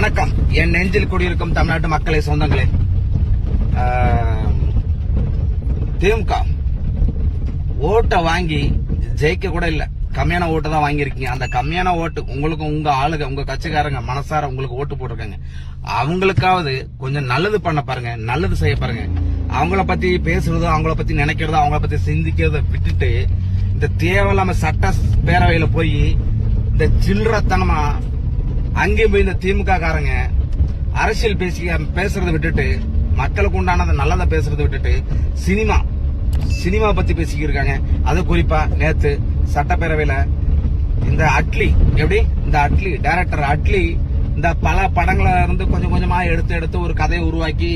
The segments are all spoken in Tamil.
வணக்கம். என் நெஞ்சில் குடியிருக்கும் தமிழ்நாட்டு மக்களை, சொந்தங்களே, திமுக ஓட்டை வாங்கி ஜெயிக்க கூட இல்ல, கம்மியான ஓட்டு தான் வாங்கியிருக்கீங்க. அந்த கம்மியான ஓட்டு உங்களுக்கு உங்க ஆளுங்க, உங்க கட்சிக்காரங்க மனசார உங்களுக்கு ஓட்டு போட்டிருக்காங்க. அவங்களுக்காவது கொஞ்சம் நல்லது பண்ண பாருங்க, நல்லது செய்ய பாருங்க. அவங்கள பத்தி பேசுறதோ, அவங்கள பத்தி நினைக்கிறதோ, அவங்கள பத்தி சிந்திக்கிறத விட்டுட்டு இந்த தேவையில்லாம சட்ட பேரவையில போய் இந்த சில்லறத்தனமா அங்கேயும் போய் இந்த திமுக காரங்க அரசியல் பேசுறதை விட்டுட்டு, மக்களுக்கு உண்டானதை நல்லதை பேசுறதை விட்டுட்டு சினிமா பத்தி பேசிக்கிட்டு இருக்காங்க. அது குறிப்பா நேத்து சட்டப்பேரவையில இந்த அட்லி, எப்படி இந்த அட்லி டைரக்டர் அட்லி இந்த பல படங்களை இருந்து கொஞ்சம் கொஞ்சமா எடுத்து ஒரு கதையை உருவாக்கி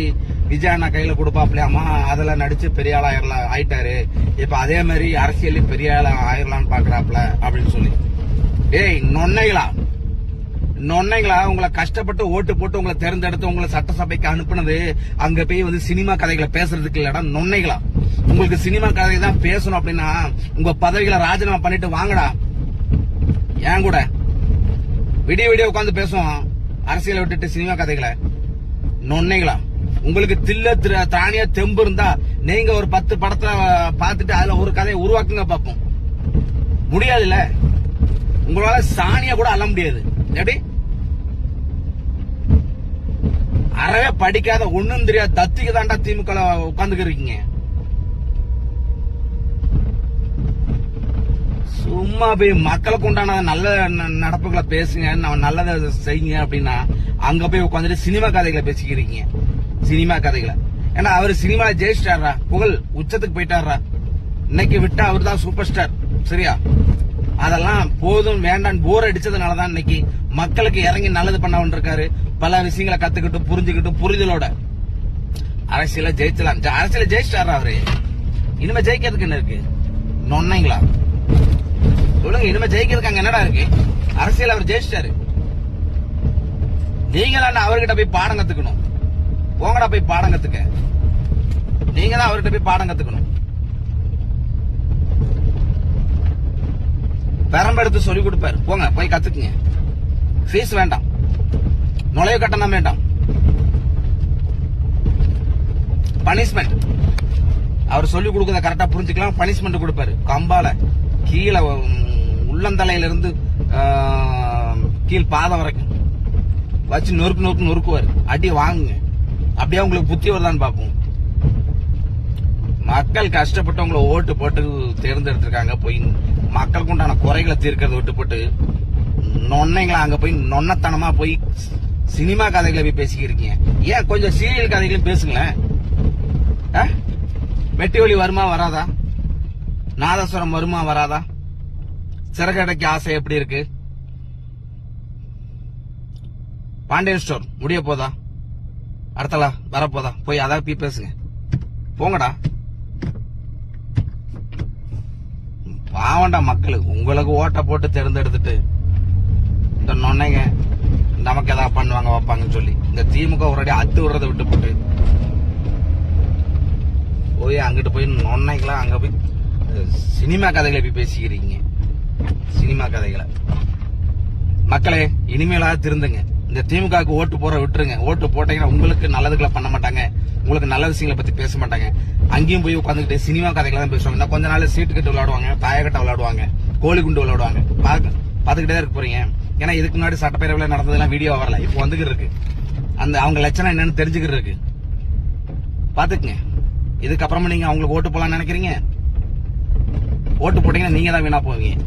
விஜய் அண்ணா கையில கொடுப்பாப்லையாமா, அதுல நடிச்சு பெரிய ஆளா ஆயிட்டாரு. இப்ப அதே மாதிரி அரசியலையும் பெரிய ஆளா ஆயிரலான்னு பாக்குறாப்ல அப்படின்னு சொல்லி, ஏய் நொன்னைங்களா உங்களை கஷ்டப்பட்டு ஓட்டு போட்டு உங்களை தேர்ந்தெடுத்து உங்களை சட்டசபைக்கு அனுப்புனது அங்க போய் வந்து சினிமா கதைகளை பேசுறதுக்கு இல்லடா நொன்னைங்களா. உங்களுக்கு சினிமா கதை தான் பேசணும் அப்படின்னா உங்க பதவிகளை ராஜினாமா பண்ணிட்டு வாங்கடா. ஏன் கூட விடிய உட்காந்து பேசுவோம் அரசியலை விட்டுட்டு சினிமா கதைகளை. நொன்னைங்களா, உங்களுக்கு திராணியா தெம்பு இருந்தா நீங்க ஒரு 10 படத்தை பார்த்துட்டு அதுல ஒரு கதையை உருவாக்குங்க பார்ப்போம். முடியாதுல்ல, உங்களால சாணியா கூட அள்ள முடியாது. எப்படி அறவே படிக்காத ஒண்ணும் தெரியாது தத்திக்கு தாண்டா திமுக உட்கார்ந்துக்கிறீங்க. சும்மா போய் மக்களுக்கு உண்டான நல்ல நடப்புகளை பேசுங்க, நல்லதை செய்யுங்க அப்படின்னா அங்க போய் உட்காந்துட்டு சினிமா கதைகளை பேசிக்கிறீங்க. சினிமா கதைகளை ஏன்னா அவரு சினிமா ஜெயிச்சிட்டாரா, புகழ் உச்சத்துக்கு போயிட்டாரா. இன்னைக்கு விட்டா அவர் தான் சூப்பர் ஸ்டார். சரியா? அதெல்லாம் போதும் வேண்டாம் போர் அடிச்சதுனாலதான் இன்னைக்கு மக்களுக்கு இறங்கி நல்லது பண்ண இருக்காரு. பல விஷயங்களை கத்துக்கிட்டு புரிஞ்சுக்கிட்டு புரிதலோட அரசியல ஜெயிச்சலாம். அரசியல ஜெயிச்சிட்டாரா அவரு. இனிமே ஜெயிக்கிறதுக்கு என்ன இருக்கு? நொன்னைங்களா சொல்லுங்க, இனிமே ஜெயிக்கிறதுக்கு அங்க என்னடா இருக்கு? அரசியல் அவர் ஜெயிச்சிட்டாரு. நீங்களா அவர்கிட்ட போய் பாடம் கத்துக்கணும். போங்கடா போய் பாடம் கத்துக்க. நீங்க தான் அவர்கிட்ட போய் பாடம் கத்துக்கணும். பெரம்பெடுத்து சொல்லி கொடுப்பாரு, போங்க போய் கத்துக்குங்க. ஃபீஸ் வேண்டாம், நுழைவு கட்டணம் வேண்டாம். பனிஷ்மெண்ட் அவர் சொல்லி கொடுக்கறத கரெக்டா புரிஞ்சுக்கலாம். பனிஷ்மெண்ட் கொடுப்பாரு. கம்பால கீழே உள்ளந்தலையில இருந்து கீழ் பாதம் வரைக்கும் வச்சு நொறுக்குவாரு. அடி வாங்குங்க. அப்படியே உங்களுக்கு புத்தி வருதான்னு பாப்போம். மக்கள் கஷ்டப்பட்டு உங்களை ஓட்டு போட்டு தேர்ந்தெடுத்திருக்காங்க. போய் மக்களுக்கு உண்டான குறைகளை தீர்க்கறத விட்டு போட்டு நொன்னைங்களா அங்க போய் நொன்னத்தனமா போய் சினிமா கதைகளை போய் பேசிக்கிறீங்க. ஏன் கொஞ்சம் சீரியல் கதைகளையும் பேசுங்களேன். வெட்டி ஒலி வருமா வராதா? நாதஸ்வரம் வருமா வராதா? சிறகடைக்கு ஆசை எப்படி இருக்கு? பாண்டியன் ஸ்டோர் முடிய போதா? அடுத்தலா வரப்போதா? போய் அதான் போய் பேசுங்க. போங்கடா. பாவண்டா மக்களுக்கு உங்களுக்கு ஓட்ட போட்டு தேர்ந்தெடுத்துட்டு இந்த நொன்னைங்க நமக்கு ஏதாவது பண்ணுவாங்க வைப்பாங்கன்னு சொல்லி இந்த திமுக ஒரே அத்து விடுறதை விட்டு போட்டு போய் அங்கிட்டு போய் நொன்னைங்களா அங்க போய் சினிமா கதைகளை போய் பேசிக்கிறீங்க. சினிமா கதைகளை. மக்களே, இனிமேலாவது திருந்துங்க. இந்த திமுகவுக்கு ஓட்டு போற விட்டுருங்க. ஓட்டு போட்டீங்கன்னா உங்களுக்கு நல்லதுகளை பண்ண மாட்டாங்க, உங்களுக்கு நல்ல விஷயங்களை பத்தி பேச மாட்டாங்க. அங்கேயும் போய் உட்காந்துக்கிட்டு சினிமா கதைகளை தான் பேசுவாங்க. கொஞ்ச நாள் சீட்டு கட்டு விளையாடுவாங்க, தாயக்கட்டை விளையாடுவாங்க, கோழி குண்டு விளையாடுவாங்க. பாத்துக்கிட்டே இருக்க போறீங்க. ஏன்னா இதுக்கு முன்னாடி சட்டப்பேரவையில் நடந்ததெல்லாம் வீடியோ வரல, இப்போ வந்துகிட்டு இருக்கு. அந்த அவங்க லட்சணம் என்னன்னு தெரிஞ்சுக்கிட்டு இருக்கு. பாத்துக்குங்க. இதுக்கப்புறமா நீங்க அவங்களுக்கு ஓட்டு போலாம்னு நினைக்கிறீங்க? ஓட்டு போட்டீங்கன்னா நீங்க தான் வீணா போவீங்க.